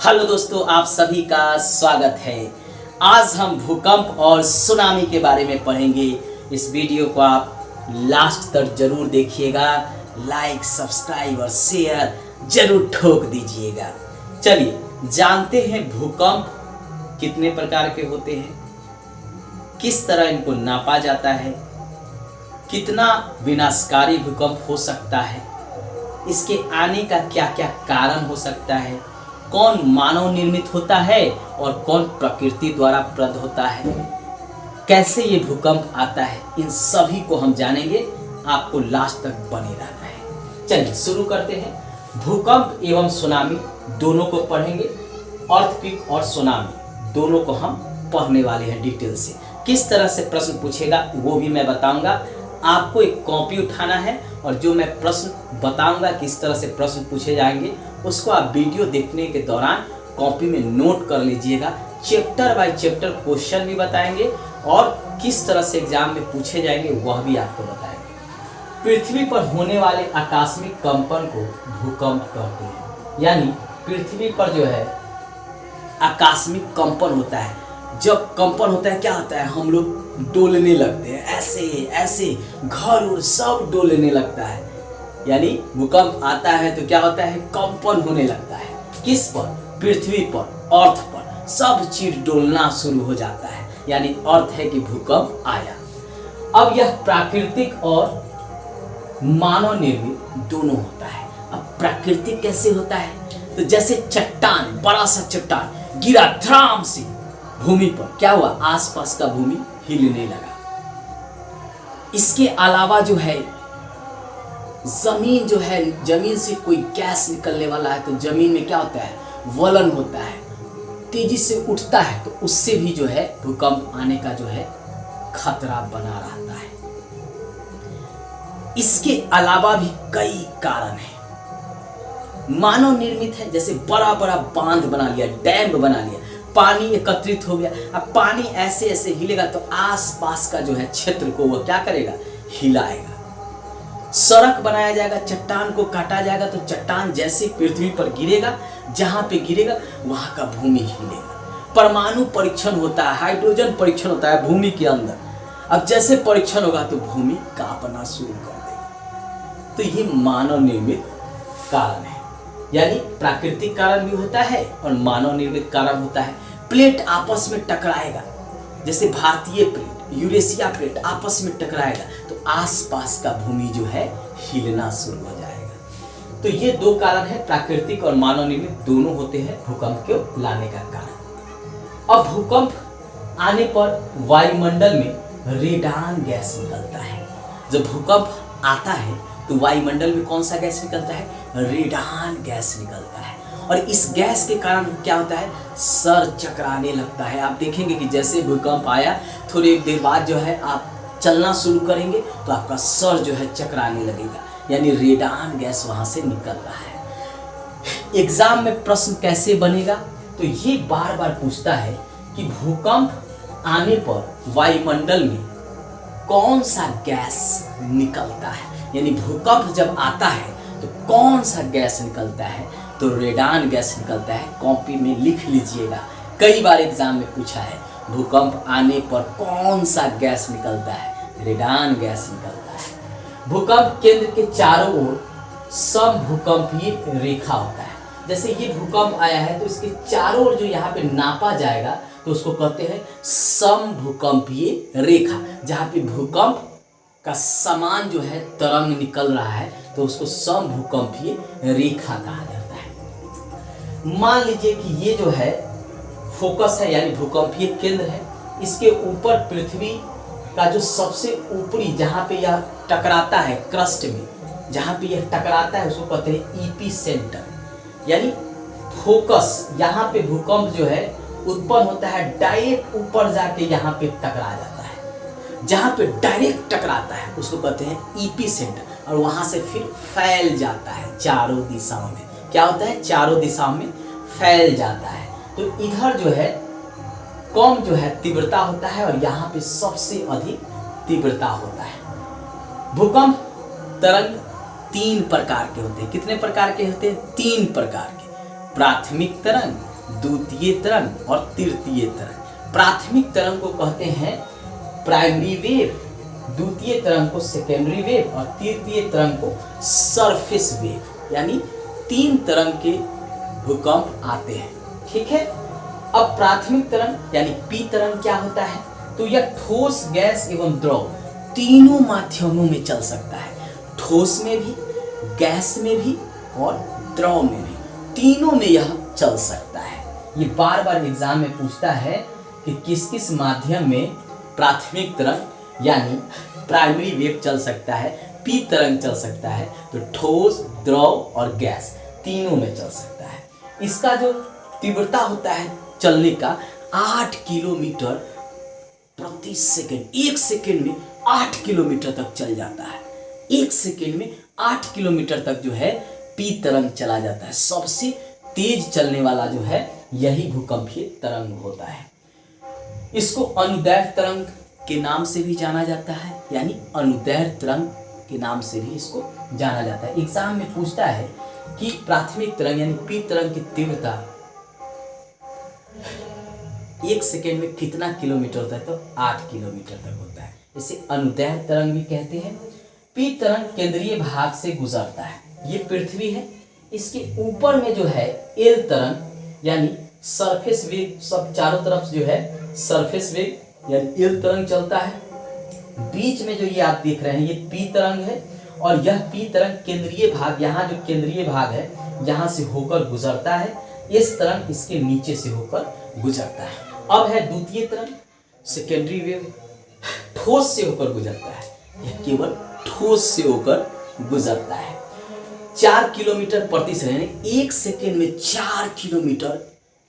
Hello दोस्तों, आप सभी का स्वागत है। आज हम भूकंप और सुनामी के बारे में पढ़ेंगे। इस वीडियो को आप लास्ट तक जरूर देखिएगा। लाइक, सब्सक्राइब और शेयर जरूर ठोक दीजिएगा। चलिए जानते हैं भूकंप कितने प्रकार के होते हैं, किस तरह इनको नापा जाता है, कितना विनाशकारी भूकंप हो सकता है, इसके आने का क्या क्या कारण हो सकता है, कौन मानव निर्मित होता है और कौन प्रकृति द्वारा प्रदत्त होता है, कैसे ये भूकंप आता है, इन सभी को हम जानेंगे। आपको लास्ट तक बने रहना है। चलिए शुरू करते हैं। भूकंप एवं सुनामी दोनों को पढ़ेंगे। अर्थक्वेक और सुनामी दोनों को हम पढ़ने वाले हैं डिटेल से। किस तरह से प्रश्न पूछेगा वो भी मैं बताऊंगा। आपको एक कॉपी उठाना है और जो मैं प्रश्न बताऊंगा किस तरह से प्रश्न पूछे जाएंगे उसको आप वीडियो देखने के दौरान कॉपी में नोट कर लीजिएगा। चैप्टर बाय चैप्टर क्वेश्चन भी बताएंगे और किस तरह से एग्जाम में पूछे जाएंगे वह भी आपको बताएंगे। पृथ्वी पर होने वाले आकस्मिक कंपन को भूकंप कहते हैं। यानी पृथ्वी पर जो है आकस्मिक कंपन होता है। जब कंपन होता है क्या होता है, हम लोग डोलने लगते हैं, ऐसे ऐसे घर और सब डोलने लगता है। यानी भूकंप आता है तो क्या होता है, कंपन होने लगता है। किस पर? पृथ्वी पर, अर्थ पर सब चीज डोलना शुरू हो जाता है। यानी अर्थ है कि भूकंप आया। अब यह प्राकृतिक और मानव निर्मित दोनों होता है। अब प्राकृतिक कैसे होता है, तो जैसे चट्टान, बड़ा सा चट्टान गिरा धड़ाम से भूमि पर, क्या हुआ, आसपास का भूमि हिलने लगा। इसके अलावा जो है जमीन जो है, जमीन से कोई गैस निकलने वाला है तो जमीन में क्या होता है, वलन होता है, तेजी से उठता है, तो उससे भी जो है भूकंप आने का जो है खतरा बना रहता है। इसके अलावा भी कई कारण हैं। मानव निर्मित है, जैसे बड़ा बड़ा बांध बना लिया, डैम बना लिया, पानी एकत्रित हो गया। अब पानी ऐसे ऐसे हिलेगा तो आसपास का जो है क्षेत्र को वह क्या करेगा, हिलाएगा। सड़क बनाया जाएगा, चट्टान को काटा जाएगा तो चट्टान जैसे पृथ्वी पर गिरेगा, जहां पे गिरेगा वहां का भूमि हिलेगा। परमाणु परीक्षण होता है, हाइड्रोजन परीक्षण होता है भूमि के अंदर। अब जैसे परीक्षण होगा तो भूमि कांपना शुरू कर देगी। तो ये मानव निर्मित कारण है। यानी प्राकृतिक कारण भी होता है और मानव निर्मित कारण होता है। प्लेट आपस में टकराएगा, जैसे भारतीय प्लेट, यूरेशिया प्लेट आपस में टकराएगा तो आसपास का भूमि जो है हिलना शुरू हो जाएगा। तो ये दो कारण है, प्राकृतिक और मानव निर्मित दोनों होते हैं भूकंप को लाने का कारण। अब भूकंप आने पर वायुमंडल में रेडान गैस निकलता है। जब भूकंप आता है तो वायुमंडल में कौन सा गैस निकलता है, रेडान गैस निकलता है। और इस गैस के कारण क्या होता है, सर चकराने लगता है। आप देखेंगे कि जैसे भूकंप आया थोड़ी देर बाद जो है आप चलना शुरू करेंगे तो आपका सर जो है चकराने लगेगा। यानी रेडान गैस वहां से निकल रहा है। एग्जाम में प्रश्न कैसे बनेगा, तो ये बार बार पूछता है कि भूकंप आने पर वायुमंडल में कौन सा गैस निकलता है। यानी भूकंप जब आता है तो कौन सा गैस निकलता है, तो रेडान गैस निकलता है। कॉपी में लिख लीजिएगा, कई बार एग्जाम में पूछा है भूकंप आने पर कौन सा गैस निकलता है, रेडान गैस निकलता है। भूकंप केंद्र के चारों ओर समभूकंपीय रेखा होता है। जैसे ये भूकंप आया है तो इसके चारों ओर जो यहाँ पे नापा जाएगा तो उसको कहते हैं समभूकंपीय रेखा। जहाँ पे भूकंप का समान जो है तरंग निकल रहा है तो उसको समभूकंपीय रेखा कहा जाता है। मान लीजिए कि ये जो है फोकस है, यानी भूकंपीय केंद्र है। इसके ऊपर पृथ्वी का जो सबसे ऊपरी जहाँ पे यह टकराता है, क्रस्ट में जहाँ पे यह टकराता है उसको कहते हैं ईपी सेंटर। यानी फोकस, यहाँ पे भूकंप जो है उत्पन्न होता है, डायरेक्ट ऊपर जाके यहाँ पे टकरा जाता है। जहाँ पे डायरेक्ट टकराता है उसको कहते हैं ईपी सेंटर और वहाँ से फिर फैल जाता है चारों दिशाओं में। क्या होता है, चारों दिशाओं में फैल जाता है। तो इधर जो है कम जो है तीव्रता होता है और यहाँ पे सबसे अधिक तीव्रता होता है। भूकंप तरंग तीन प्रकार के होते हैं। कितने प्रकार के होते हैं? तीन प्रकार के। प्राथमिक तरंग, द्वितीय तरंग और तृतीय तरंग। प्राथमिक तरंग को कहते हैं प्राइमरी वेव, द्वितीय तरंग को सेकेंडरी वेव और तृतीय तरंग को सरफेस वेव। यानी 3 तरंग के भूकंप आते हैं। ठीक है, अब प्राथमिक तरंग यानी पी तरंग क्या होता है? तो यह ठोस, गैस एवं द्रव तीनों माध्यमों में चल सकता है। ठोस में भी, गैस में भी और द्रव में भी, तीनों में यह चल सकता है। ये बार बार एग्जाम में पूछता है कि किस किस माध्यम में प्राथमिक तरंग यानी प्राइमरी वेव चल सकता है, पी तरंग चल सकता है। तो ठोस, द्रव और गैस तीनों में चल सकता है। इसका जो तीव्रता होता है चलने का 8 किलोमीटर प्रति सेकंड, 1 सेकंड में 8 किलोमीटर तक चल जाता है। 1 सेकंड में 8 किलोमीटर तक जो है पी तरंग चला जाता है। सबसे तेज चलने वाला जो है यही भूकंपीय तरंग होता है। इसको अनुदैर्ध्य तरंग के नाम से भी जाना जाता है, यानी अनुदैर्ध्य तरंग के नाम से भी इसको जाना जाता है। एग्जाम में पूछता है कि प्राथमिक तरंग यानी पी तरंग की तीव्रता 1 सेकेंड में कितना किलोमीटर होता है? तो 8 किलोमीटर तक होता है। इसे अनुदैर्ध्य तरंग भी कहते हैं। पी तरंग केंद्रीय भाग से गुजरता है। ये पृथ्वी है, इसके ऊपर में जो है एल तरंग यानी सरफेस वेग, सब चारों तरफ जो है सरफेस वेग यानी एल तरंग चलता है। बीच में जो ये आप देख रहे हैं ये पी तरंग है और यह पी तरंग केंद्रीय भाग, यहाँ जो केंद्रीय भाग है यहाँ से होकर गुजरता है। इस तरंग इसके नीचे से होकर गुजरता है। अब है द्वितीय तरंग, सेकेंडरी वेव, ठोस से होकर गुजरता है। यह केवल ठोस से होकर गुजरता है। 4 किलोमीटर प्रति सेकंड यानी 1 सेकेंड में 4 किलोमीटर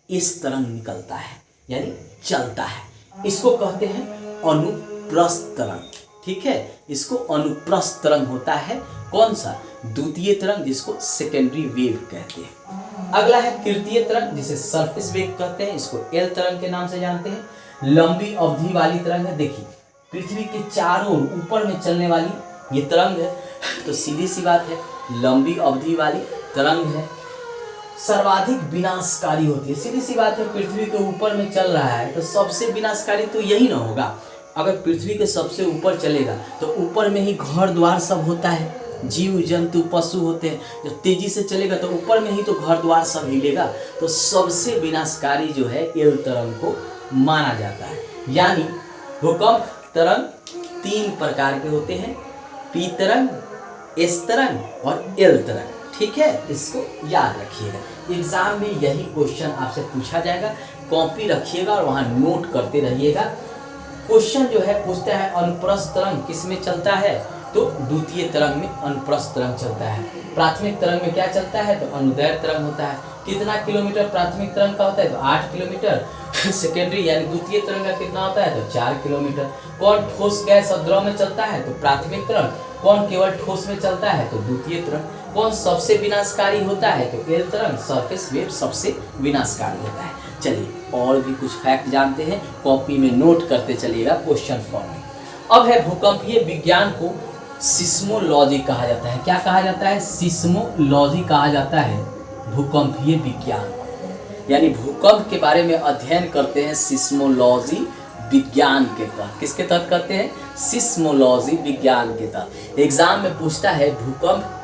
इस तरंग निकलता है यानी चलता है। इसको कहते हैं अनुप्रस्थ तरंग। ठीक है, इसको अनुप्रस्थ तरंग होता है। कौन सा? द्वितीय तरंग, जिसको सेकेंडरी वेव कहते हैं। अगला है तृतीय तरंग, जिसे सरफेस वेव कहते हैं। इसको एल तरंग के नाम से जानते हैं। लंबी अवधि वाली तरंग है। देखिए पृथ्वी के चारों ओर ऊपर में चलने वाली ये तरंग है, तो सीधी सी बात है लंबी अवधि वाली तरंग है। सर्वाधिक विनाशकारी होती है। सीधी सी बात है, पृथ्वी के ऊपर में चल रहा है तो सबसे विनाशकारी तो यही ना होगा। अगर पृथ्वी के सबसे ऊपर चलेगा तो ऊपर में ही घर द्वार सब होता है, जीव जंतु पशु होते हैं। जब तेजी से चलेगा तो ऊपर में ही तो घर द्वार सब हिलेगा। तो सबसे विनाशकारी जो है एल तरंग को माना जाता है। यानी भूकंप तरंग 3 प्रकार के होते हैं, पी तरंग, एस तरंग और एल तरंग। ठीक है, इसको याद रखिएगा। एग्जाम में यही क्वेश्चन आपसे पूछा जाएगा। कॉपी रखिएगा और वहाँ नोट करते रहिएगा। क्वेश्चन जो है पूछता है अनुप्रस्थ तरंग किस में चलता है? तो द्वितीय तरंग में अनुप्रस्थ तरंग चलता है। प्राथमिक तरंग में क्या चलता है? तो अनुदैर्ध्य तरंग होता है। कितना किलोमीटर प्राथमिक तरंग का होता है? तो 8 किलोमीटर। सेकेंडरी यानी द्वितीय तरंग का कितना होता है? तो 4 किलोमीटर। कौन ठोस, गैस और द्रव में चलता है? तो प्राथमिक तरंग। कौन केवल ठोस में चलता है? तो द्वितीय तरंग। कौन सबसे विनाशकारी होता है? तो एल तरंग। सरफेस वेव सबसे विनाशकारी होता है। चलिए और भी कुछ फैक्ट जानते हैं, कॉपी में नोट करते चलिएगा क्वेश्चन फॉर्म में। अब है भूकंपीय विज्ञान को सिस्मोलॉजी कहा जाता है। क्या कहा जाता है? सिस्मोलॉजी कहा जाता है भूकंपीय विज्ञान, यानी भूकंप के बारे में अध्ययन करते हैं सिस्मोलॉजी विज्ञान के तहत। किसके तहत करते हैं? सिस्मोलॉजी विज्ञान के तहत। एग्जाम में पूछता है भूकंप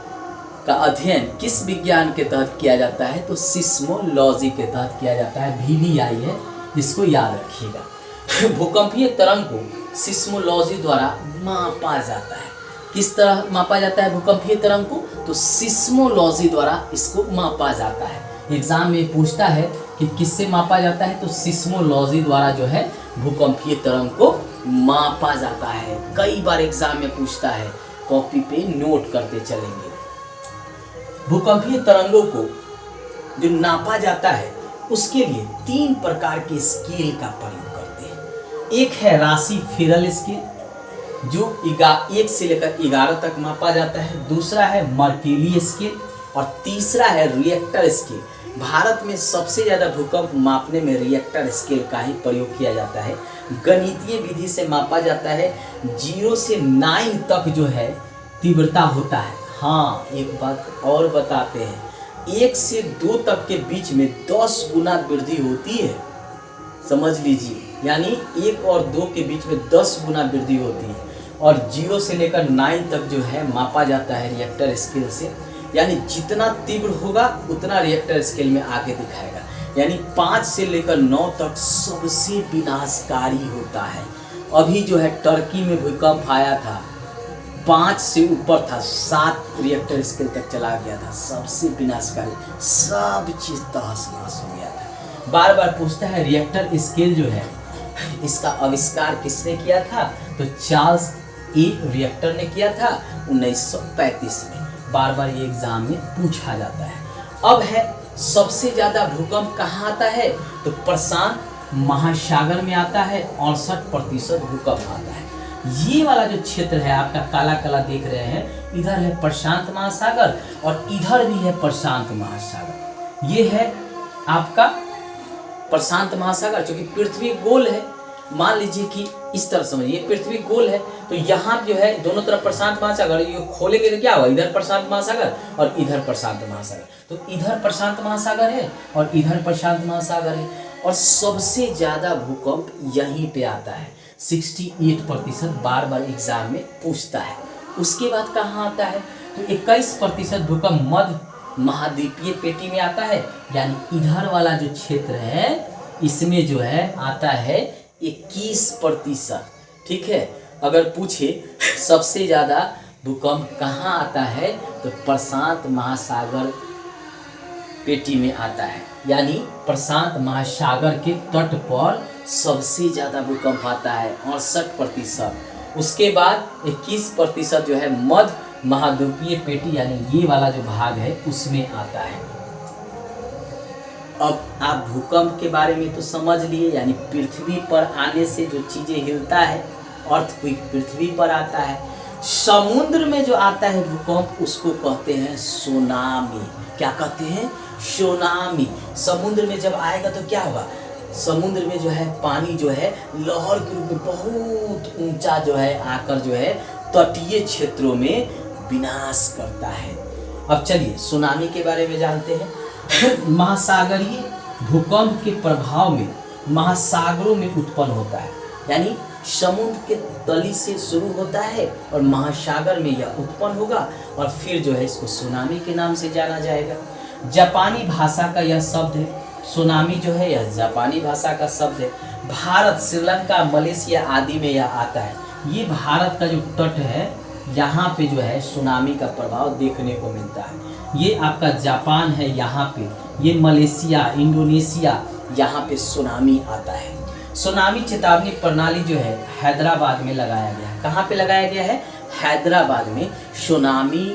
का अध्ययन किस विज्ञान के तहत किया जाता है? तो सिस्मोलॉजी के तहत किया जाता है। VVI है, इसको याद रखिएगा। भूकंपीय तरंग को सिस्मोलॉजी द्वारा मापा जाता है। किस तरह मापा जाता है भूकंपीय तरंग को? तो सिस्मोलॉजी द्वारा इसको मापा जाता है। एग्जाम में पूछता है कि किससे मापा जाता है? तो सिस्मोलॉजी द्वारा जो है भूकंपीय तरंग को मापा जाता है। कई बार एग्जाम में पूछता है, कॉपी पे नोट करते चलेंगे। भूकंपीय तरंगों को जो नापा जाता है उसके लिए 3 प्रकार के स्केल का प्रयोग करते हैं। एक है राशि फेरल स्केल जो 1 से लेकर 11 तक मापा जाता है। दूसरा है मर्केली स्केल और तीसरा है रिएक्टर स्केल। भारत में सबसे ज़्यादा भूकंप मापने में रिएक्टर स्केल का ही प्रयोग किया जाता है। गणितीय विधि से मापा जाता है। 0 से 9 तक जो है तीव्रता होता है। हाँ, एक बात और बताते हैं, 1 से 2 तक के बीच में 10 गुना वृद्धि होती है। समझ लीजिए, यानी 1 और 2 के बीच में 10 गुना वृद्धि होती है। और 0 से लेकर 9 तक जो है मापा जाता है रिएक्टर स्केल से, यानी जितना तीव्र होगा उतना रिएक्टर स्केल में आगे दिखाएगा। यानी 5 से लेकर 9 तक सबसे विनाशकारी होता है। अभी जो है टर्की में भूकंप आया था, 5 से ऊपर था, 7 रिएक्टर स्केल तक चला गया था, सबसे विनाशकारी, सब चीज तहस नहस हो गया था। बार बार पूछता है रिएक्टर स्केल जो है इसका आविष्कार किसने किया था? तो चार्ल्स ई रिएक्टर ने किया था 1935 में। बार बार ये एग्जाम में पूछा जाता है। अब है सबसे ज्यादा भूकंप कहाँ आता है? तो प्रशांत महासागर में आता है, 68% भूकंप आता है। ये वाला जो क्षेत्र है आपका काला काला देख रहे हैं, इधर है प्रशांत महासागर और इधर भी है प्रशांत महासागर। ये है आपका प्रशांत महासागर, क्योंकि पृथ्वी गोल है। मान लीजिए कि इस तरह समझिए, पृथ्वी गोल है तो यहाँ जो है दोनों तरफ प्रशांत महासागर, ये खोलेंगे तो क्या हुआ? इधर प्रशांत महासागर और इधर प्रशांत महासागर। तो इधर प्रशांत महासागर है और इधर प्रशांत महासागर है। और सबसे ज्यादा भूकंप यहीं पे आता है, 68%। बार बार एग्जाम में पूछता है। उसके बाद कहाँ आता है? तो 21% भूकंप मध्य महाद्वीपीय पेटी में आता है, यानी इधर वाला जो क्षेत्र है इसमें जो है आता है 21%। ठीक है, अगर पूछे सबसे ज्यादा भूकंप कहाँ आता है तो प्रशांत महासागर पेटी में आता है, यानी प्रशांत महासागर के तट पर सबसे ज्यादा भूकंप आता है 68%। उसके बाद 21% जो है मध्य महाद्वीपीय पेटी, यानी ये वाला जो भाग है उसमें आता है। अब आप भूकंप के बारे में तो समझ लिए, यानी पृथ्वी पर आने से जो चीजें हिलता है, अर्थक्वेक पृथ्वी पर आता है। समुद्र में जो आता है भूकंप उसको कहते हैं सुनामी। क्या कहते हैं? सुनामी। समुद्र में जब आएगा तो क्या होगा? समुद्र में जो है पानी जो है लहर के रूप में बहुत ऊंचा जो है आकर जो है तटीय क्षेत्रों में विनाश करता है। अब चलिए सुनामी के बारे में जानते हैं। महासागरीय भूकंप के प्रभाव में महासागरों में उत्पन्न होता है, यानी समुद्र के तली से शुरू होता है और महासागर में यह उत्पन्न होगा और फिर जो है इसको सुनामी के नाम से जाना जाएगा। जापानी भाषा का यह शब्द है, सुनामी जो है यह जापानी भाषा का शब्द है। भारत, श्रीलंका, मलेशिया आदि में यह आता है। ये भारत का जो तट है यहाँ पे जो है सुनामी का प्रभाव देखने को मिलता है। ये आपका जापान है यहाँ पे, ये मलेशिया, इंडोनेशिया, यहाँ पे सुनामी आता है। सुनामी चेतावनी प्रणाली जो है हैदराबाद में लगाया गया है। कहाँ पे लगाया गया है? हैदराबाद में सुनामी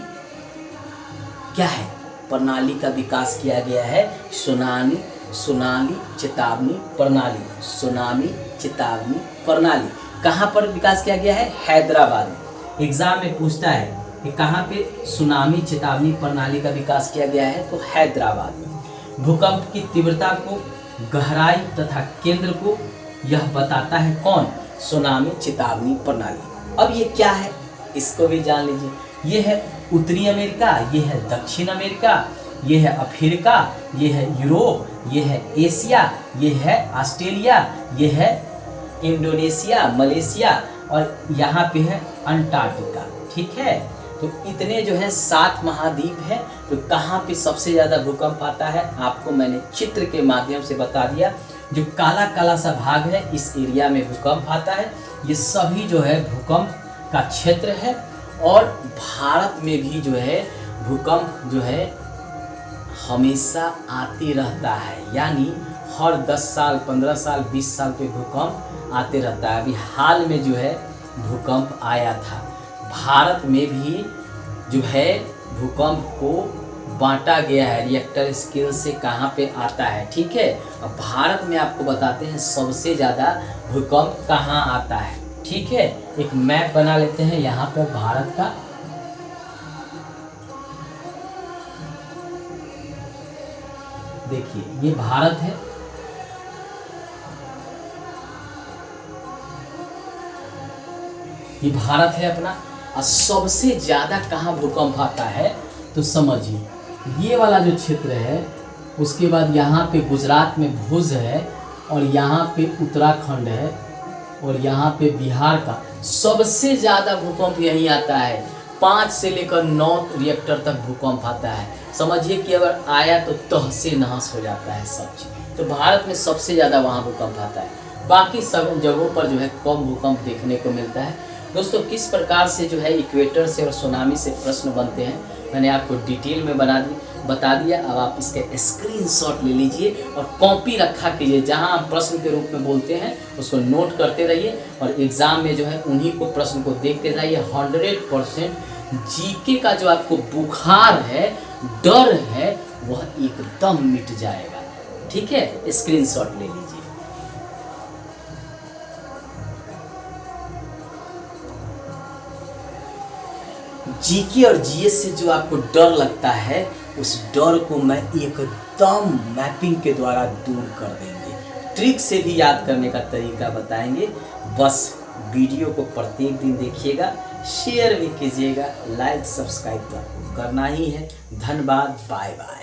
क्या है? प्रणाली का विकास किया गया है। सुनामी चेतावनी प्रणाली, सुनामी चेतावनी प्रणाली कहाँ पर विकास किया गया है? हैदराबाद में। एग्जाम में पूछता है कि कहाँ पे सुनामी चेतावनी प्रणाली का विकास किया गया है? तो हैदराबाद में। भूकंप की तीव्रता को, गहराई तथा केंद्र को यह बताता है कौन? सुनामी चेतावनी प्रणाली। अब ये क्या है इसको भी जान लीजिए। ये है उत्तरी अमेरिका, ये है दक्षिण अमेरिका, ये है अफ्रीका, ये है यूरोप, ये है एशिया, ये है ऑस्ट्रेलिया, ये है इंडोनेशिया, मलेशिया और यहाँ पे है अंटार्कटिका। ठीक है, तो इतने जो है 7 महाद्वीप है। तो कहाँ पे सबसे ज़्यादा भूकंप आता है आपको मैंने चित्र के माध्यम से बता दिया। जो काला काला सा भाग है इस एरिया में भूकंप आता है। ये सभी जो है भूकंप का क्षेत्र है और भारत में भी जो है भूकंप जो है हमेशा आते रहता है, यानी हर 10 साल, 15 साल, 20 साल पे भूकंप आते रहता है। अभी हाल में जो है भूकंप आया था। भारत में भी जो है भूकंप को बांटा गया है रिएक्टर स्केल से कहाँ पे आता है। ठीक है, अब भारत में आपको बताते हैं सबसे ज़्यादा भूकंप कहाँ आता है। ठीक है, एक मैप बना लेते हैं यहाँ पर भारत का। देखिए ये भारत है, ये भारत है अपना। और सबसे ज्यादा कहाँ भूकंप आता है तो समझिए ये वाला जो क्षेत्र है, उसके बाद यहाँ पे गुजरात में भुज है, और यहाँ पे उत्तराखंड है, और यहाँ पे बिहार का सबसे ज़्यादा भूकंप यहीं आता है। 5 से लेकर 9 रिएक्टर तक भूकंप आता है। समझिए कि अगर आया तो तहस नहस हो जाता है सब चीज़। तो भारत में सबसे ज़्यादा वहाँ भूकंप आता है, बाकी सब जगहों पर जो है कम भूकंप देखने को मिलता है। दोस्तों, किस प्रकार से जो है इक्वेटर से और सुनामी से प्रश्न बनते हैं मैंने आपको डिटेल में बता दिया। अब आप इसके स्क्रीनशॉट ले लीजिए और कॉपी रखा कीजिए। जहां आप प्रश्न के रूप में बोलते हैं उसको नोट करते रहिए, और एग्ज़ाम में जो है उन्हीं को प्रश्न को देखते जाइए। 100% जीके का जो आपको बुखार है, डर है, वह एकदम मिट जाएगा। ठीक है, स्क्रीनशॉट ले लीजिए। जीके और जीएस से जो आपको डर लगता है, उस डर को मैं एकदम मैपिंग के द्वारा दूर कर देंगे। ट्रिक से भी याद करने का तरीका बताएंगे। बस वीडियो को प्रत्येक दिन देखिएगा, शेयर भी कीजिएगा, लाइक सब्सक्राइब तो आपको करना ही है। धन्यवाद, बाय बाय।